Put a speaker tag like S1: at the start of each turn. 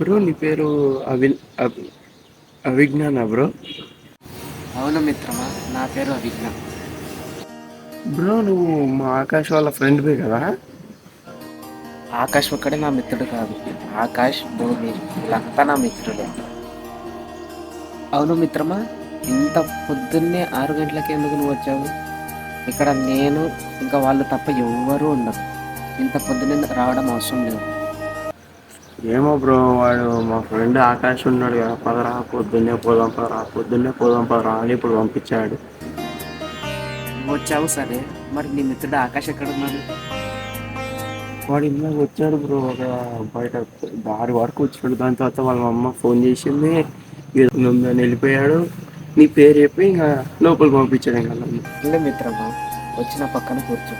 S1: Bro నీ పేరు అవిజ్ఞాన bro?
S2: అవును మిత్రమా, నా పేరు అభిజ్ఞ.
S1: బ్రో నువ్వు మా ఆకాష్ వాళ్ళ ఫ్రెండ్వే కదా?
S2: ఆకాష్ ఒక్కడే నా మిత్రుడు కాదు. ఆకాష్, భూమి వీళ్ళంతా నా మిత్రులే. అవును మిత్రమా, ఇంత పొద్దున్నే 6 గంటలకి ఎందుకు నువ్వు వచ్చావు? ఇక్కడ నేను ఇంకా వాళ్ళు తప్ప ఎవ్వరూ ఉండరు. ఇంత పొద్దున్నే రావడం అవసరం లేదు.
S1: ఏమో బ్రో, వాడు మా ఫ్రెండ్ ఆకాష్ ఉన్నాడు కదా, పదరా పొద్దున్నే పోదాం పదరా, పొద్దున్నే పోదాం పదరా అని ఇప్పుడు పంపించాడు.
S2: నువ్వు వచ్చావు సరే, మరి నీ మిత్రుడు ఆకాష్ ఎక్కడున్నాడు?
S1: వాడు ఇందాక వచ్చాడు బ్రో, ఒక బయట దారి వరకు వచ్చాడు. దాని తర్వాత వాళ్ళ అమ్మ ఫోన్ చేసింది, ఏదో ఉందని వెళ్ళిపోయాడు. నీ పేరు చెప్పి ఇంకా లోపలికి పంపించాడు. ఇంకా
S2: ఇల్లే మిత్రమా, వచ్చిన పక్కన కూర్చో.